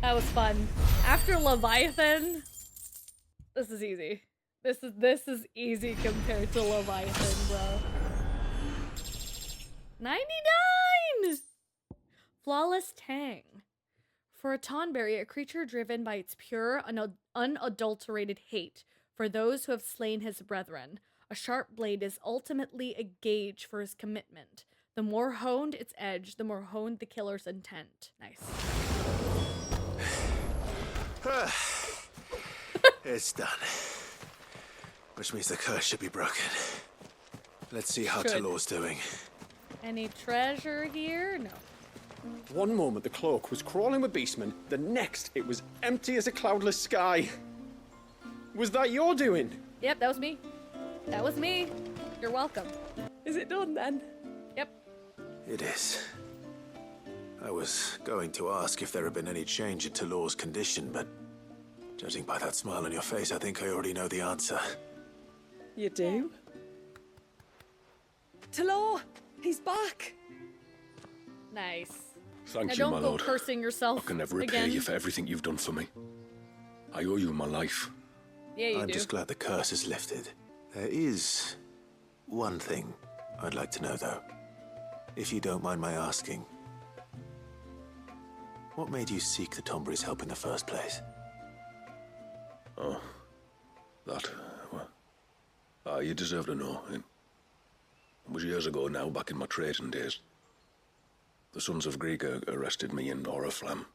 A: That was fun. After Leviathan, this is easy. This is easy compared to Leviathan, bro. 99! Flawless Tang. For a Tonberry, a creature driven by its pure, unadulterated hate for those who have slain his brethren, a sharp blade is ultimately a gauge for his commitment. The more honed its edge, the more honed the killer's intent. Nice.
D: It's done. Which means the curse should be broken. Let's see how Talor's doing.
A: Any treasure here? No.
G: One moment the cloak was crawling with beastmen, the next it was empty as a cloudless sky. Was that your doing?
A: Yep, that was me. You're welcome.
Q: Is it done then?
A: Yep.
D: It is. I was going to ask if there had been any change in Talor's condition, but judging by that smile on your face, I think I already know the answer.
Q: You do? Talor! He's back!
A: Nice.
J: Thank
A: now
J: you, my
A: don't go
J: lord.
A: cursing yourself
J: I can never repay
A: again.
J: you for everything you've done for me. I owe you my life.
A: Yeah, you
D: I'm
A: do.
D: just glad the curse is lifted. There is one thing I'd like to know, though, if you don't mind my asking, what made you seek the Tombury's help in the first place?
J: Oh, that, well, you deserve to know. It was years ago now, back in my trading days. The Sons of Greek arrested me in Oriflamme,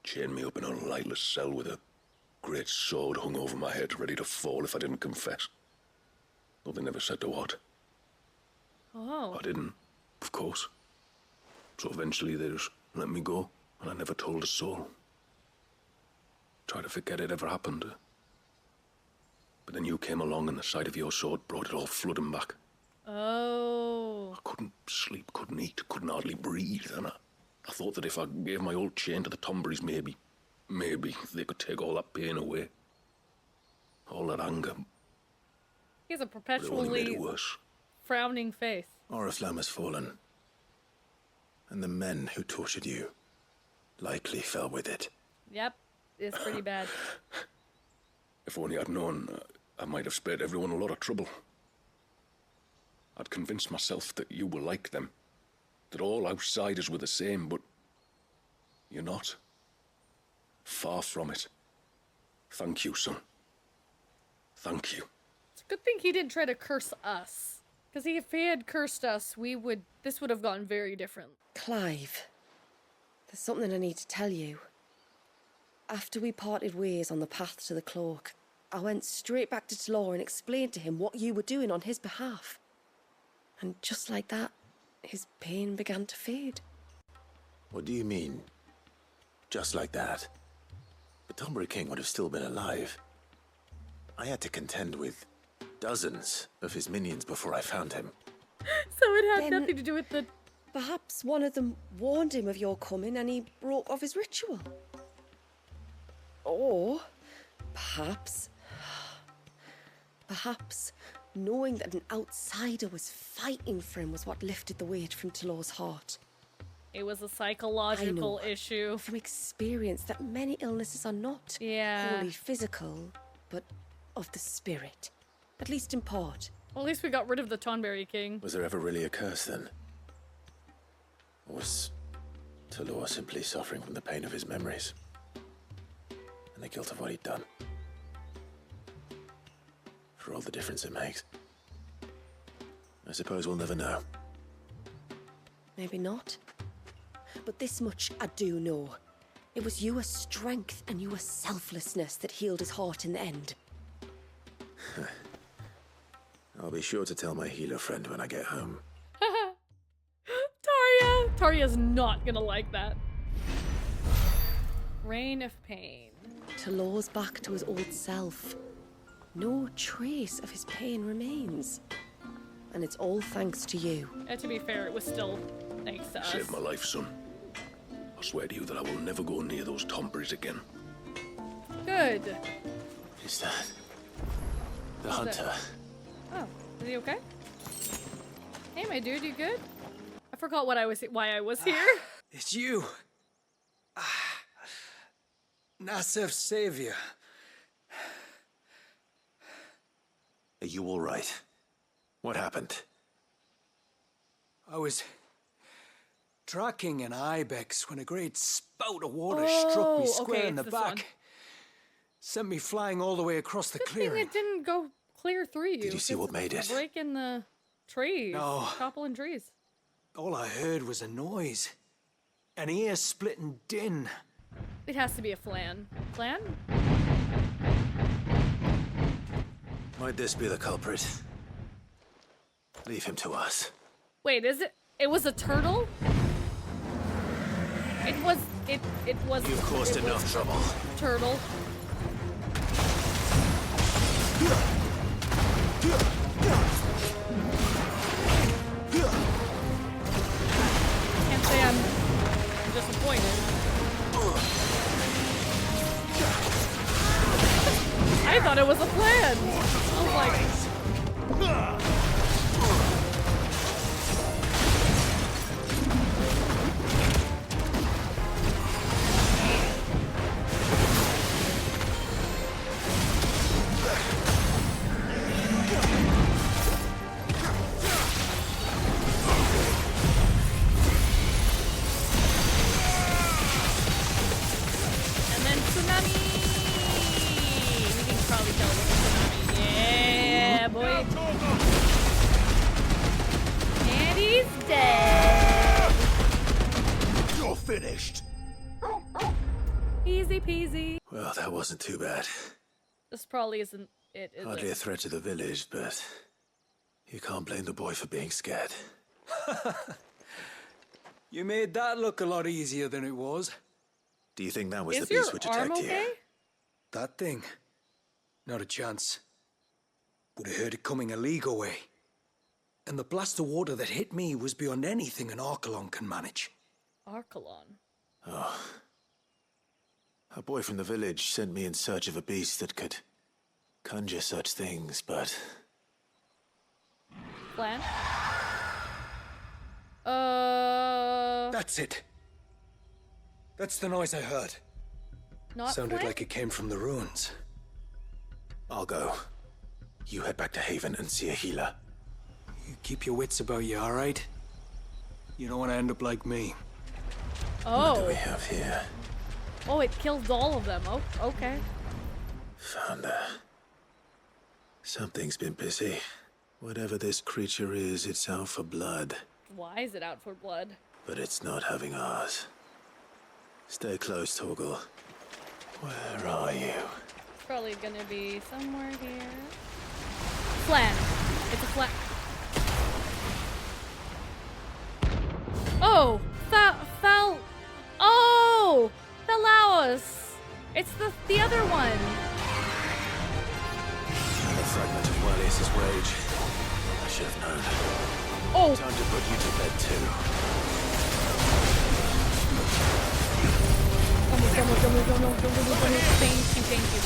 J: chained me up in a lightless cell with a great sword hung over my head, ready to fall if I didn't confess. Though they never said to what.
A: Oh.
J: I didn't, of course. So eventually they just let me go, and I never told a soul. Tried to forget it ever happened. But then you came along and the sight of your sword brought it all flooding back.
A: Oh.
J: I couldn't sleep, couldn't eat, couldn't hardly breathe, and I thought that if I gave my old chain to the Tomburys, maybe they could take all that pain away. All that anger.
A: He has a
J: But it only made
A: perpetually
J: it worse.
A: frowning face.
D: Oriflamme has fallen, and the men who tortured you likely fell with it.
A: Yep, it's pretty bad.
J: If only I'd known, I might have spared everyone a lot of trouble. I'd convinced myself that you were like them, that all outsiders were the same, but you're not. Far from it. Thank you, son. Thank you.
A: It's a good thing he didn't try to curse us. Because if he had cursed us, this would have gone very different.
Q: Clive, there's something I need to tell you. After we parted ways on the path to the cloak, I went straight back to Talor and explained to him what you were doing on his behalf. And just like that, his pain began to fade.
D: What do you mean? Just like that? The Tombury King would have still been alive. I had to contend with dozens of his minions before I found him.
A: So it had nothing to do with the...
Q: Perhaps one of them warned him of your coming and he broke off his ritual. Or perhaps knowing that an outsider was fighting for him was what lifted the weight from Talor's heart.
A: It was a psychological issue.
Q: From experience that many illnesses are not wholly physical, but of the spirit. At least in part.
A: Well, at least we got rid of the Tonbury King.
D: Was there ever really a curse then? Or was Talor simply suffering from the pain of his memories? And the guilt of what he'd done? For all the difference it makes. I suppose we'll never know.
Q: Maybe not. But this much I do know. It was your strength and your selflessness that healed his heart in the end.
D: I'll be sure to tell my healer friend when I get home.
A: Taria's not gonna like that. Reign of Pain.
Q: Talor's back to his old self. No trace of his pain remains. And it's all thanks to you.
A: And to be fair, it was still thanks to us.
J: Saved my life, son. I swear to you that I will never go near those Tomburys again.
A: Good.
D: Is that the hunter?
A: Oh, is he okay? Hey, my dude, you good? I forgot why I was here.
S: It's you. Nasef's savior.
D: Are you all right? What happened?
S: I was tracking an ibex when a great spout of water struck me square in the back. Sent me flying all the way across the clearing.
A: It didn't go clear through you.
D: Did you see what made it?
A: Breaking the trees.
S: No.
A: Toppling trees.
S: All I heard was a noise. An ear-splitting din.
A: It has to be a flan. Flan?
D: Might this be the culprit? Leave him to us.
A: Wait, is it? It was a turtle? It was.
D: You've caused enough trouble.
A: Turtle. Can't say I'm disappointed. I thought it was a plan. I was like.
J: finished.
A: Easy peasy.
D: Well, that wasn't too bad.
A: This probably isn't it, is
D: Hardly
A: it?
D: a threat to the village, but you can't blame the boy for being scared.
S: You made that look a lot easier than it was.
D: Do you think that was
A: Is
D: the
A: your
D: beast which
A: arm
D: attacked
A: okay?
D: you?
S: That thing? Not a chance. Would have heard it coming a league away. And the blast of water that hit me was beyond anything an Archelon can manage.
A: Archelon?
D: Oh. A boy from the village sent me in search of a beast that could conjure such things, but...
A: Plan?
S: That's it. That's the noise I heard.
A: Not
S: Sounded
A: Plan?
S: like it came from the ruins.
D: I'll go. You head back to Haven and see a healer.
S: You keep your wits about you, all right? You don't want to end up like me.
A: Oh.
D: What do we have here?
A: Oh, it killed all of them. Oh, okay.
D: Found her. Something's been busy. Whatever this creature is, it's out for blood.
A: Why is it out for blood?
D: But it's not having ours. Stay close, Torgal. Where are you?
A: It's probably gonna be somewhere here. Flan. It's a flan. Oh! Foul. Oh! Thalaos! It's the other one.
D: And a fragment of Walius's rage. I should have known.
A: Oh!
D: Time to put you to bed too.
A: Don't. Thank you.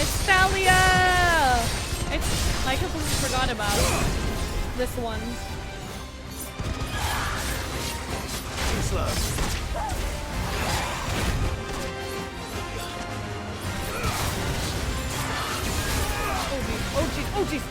A: It's Thalia! I completely forgot about this one.
J: Too slow.
A: Oh jeez.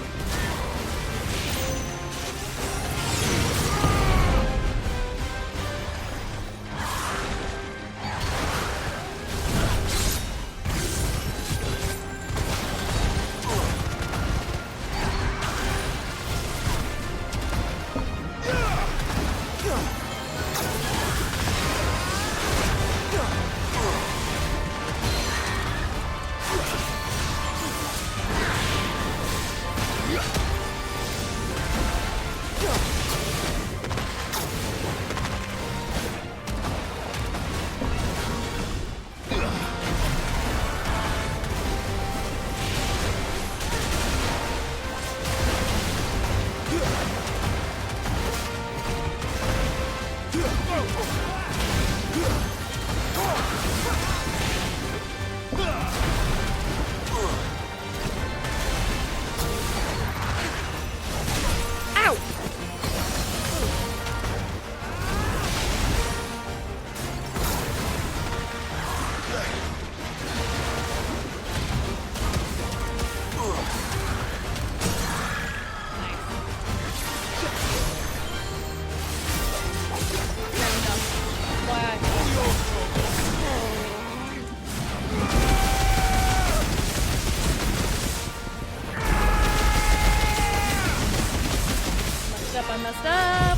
A: I messed up.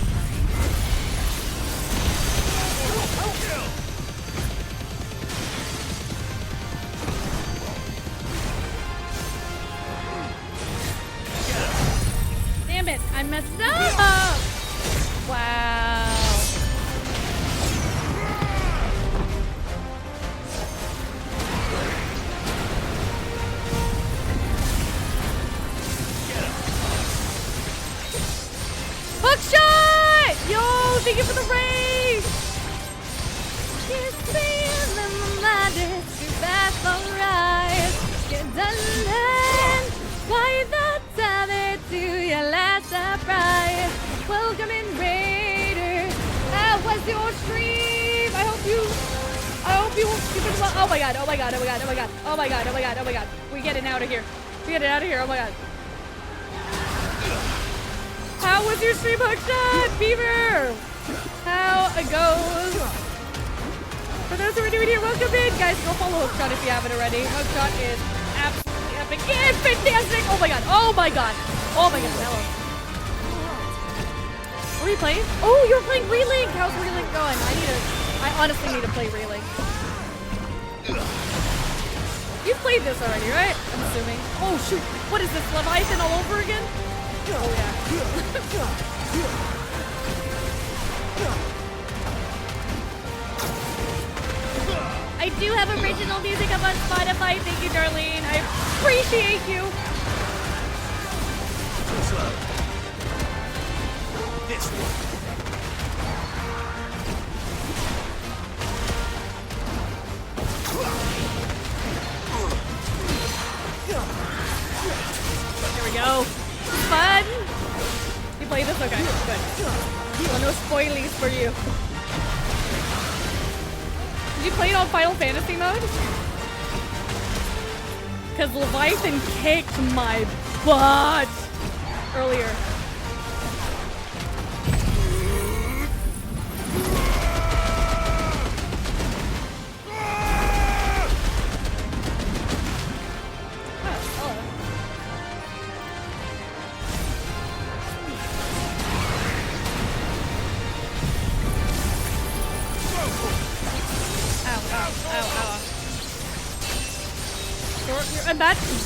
A: Damn it, I messed up. Wow. Hookshot! Yo, thank you for the raid! Kiss me in the madness, you fast alright. Get done, why that time to your last surprise? Welcome in, Raider. How was your stream? I hope you did well. Oh my god, oh my god, oh my god, oh my god, oh my god, oh my god, oh my god. We getting out of here. We getting out of here, oh my god. How was your stream, Hookshot? Beaver! How it goes? For those who are new here, welcome in! Guys, go follow Hookshot if you haven't already. Hookshot is absolutely epic and fantastic! Oh my god, oh my god! Oh my god, hello. What are you playing? Oh, you're playing Relink! How's Relink going? I honestly need to play Relink. You've played this already, right? I'm assuming. Oh shoot, what is this, Leviathan all over again? Oh yeah. I do have original music up on Spotify. Thank you, Darlene. I appreciate you.
M: This one.
A: There we go. Fun. You play this? Okay, good. Well, no spoilies for you. Did you play it on Final Fantasy mode? Because Leviathan kicked my butt earlier.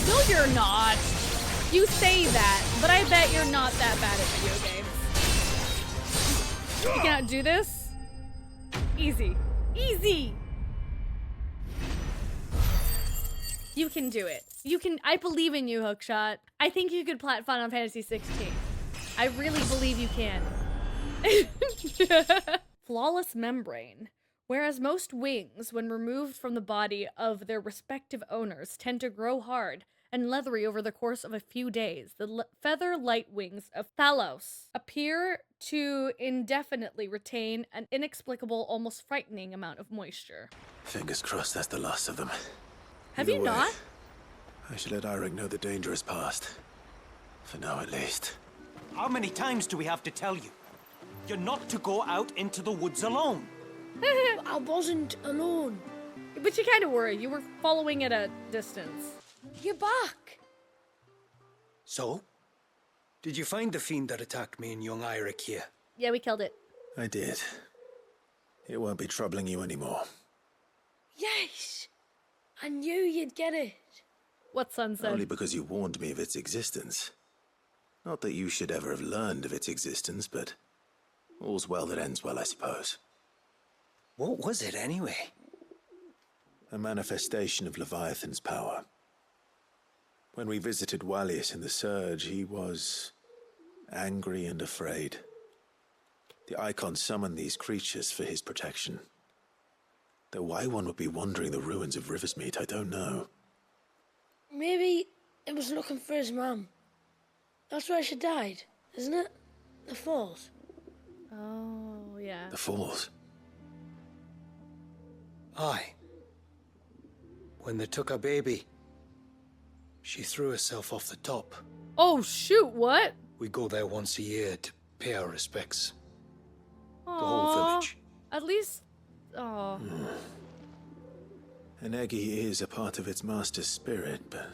A: No, you're not. You say that, but I bet you're not that bad at video games. You cannot do this? Easy. Easy! You can do it. You can. I believe in you, Hookshot. I think you could plat Final Fantasy 16. I really believe you can. Flawless membrane. Whereas most wings, when removed from the body of their respective owners, tend to grow hard and leathery over the course of a few days, the feather-light wings of Thalos appear to indefinitely retain an inexplicable, almost frightening amount of moisture.
D: Fingers crossed that's the last of them.
A: Have you not?
D: I should let Eirik know the danger is past. For now, at least.
M: How many times do we have to tell you? You're not to go out into the woods alone.
R: I wasn't alone.
A: But you kind of were. You were following at a distance.
R: You're back.
S: So? Did you find the fiend that attacked me and young Eirik here?
A: Yeah, we killed it.
D: I did. It won't be troubling you anymore.
R: Yes! I knew you'd get it.
A: What son said?
D: Only because you warned me of its existence. Not that you should ever have learned of its existence, but all's well that ends well, I suppose.
S: What was it, anyway?
D: A manifestation of Leviathan's power. When we visited Wallius in the Surge, he was angry and afraid. The Icon summoned these creatures for his protection. Though why one would be wandering the ruins of Riversmeet, I don't know.
R: Maybe it was looking for his mum. That's where she died, isn't it? The Falls.
A: Oh, yeah.
D: The Falls?
S: Aye. When they took her baby, she threw herself off the top.
A: Oh, shoot, what?
S: We go there once a year to pay our respects.
A: Aww,
S: the whole village.
A: At least... Oh.
D: An Eggy is a part of its master's spirit, but...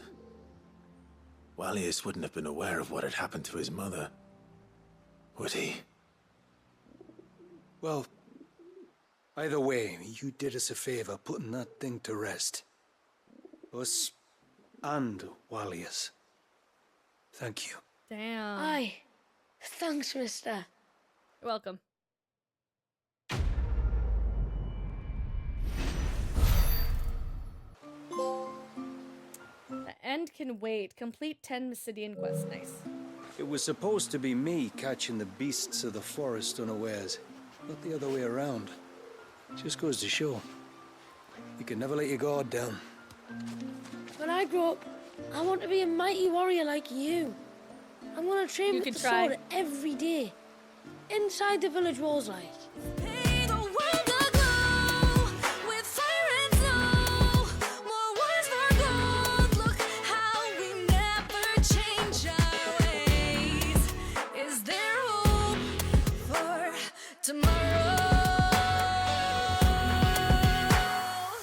D: Wallius wouldn't have been aware of what had happened to his mother. Would he?
S: Well... Either way, you did us a favor putting that thing to rest. Us and Wallius. Thank you.
A: Damn.
R: Aye. Thanks, mister.
A: You're welcome. The end can wait. Complete 10 Mysidian quests. Nice.
S: It was supposed to be me catching the beasts of the forest unawares, not the other way around. Just goes to show. You can never let your guard down.
R: When I grow up, I want to be a mighty warrior like you. I'm gonna train with the sword every day. Inside the village walls, like.
C: Tomorrow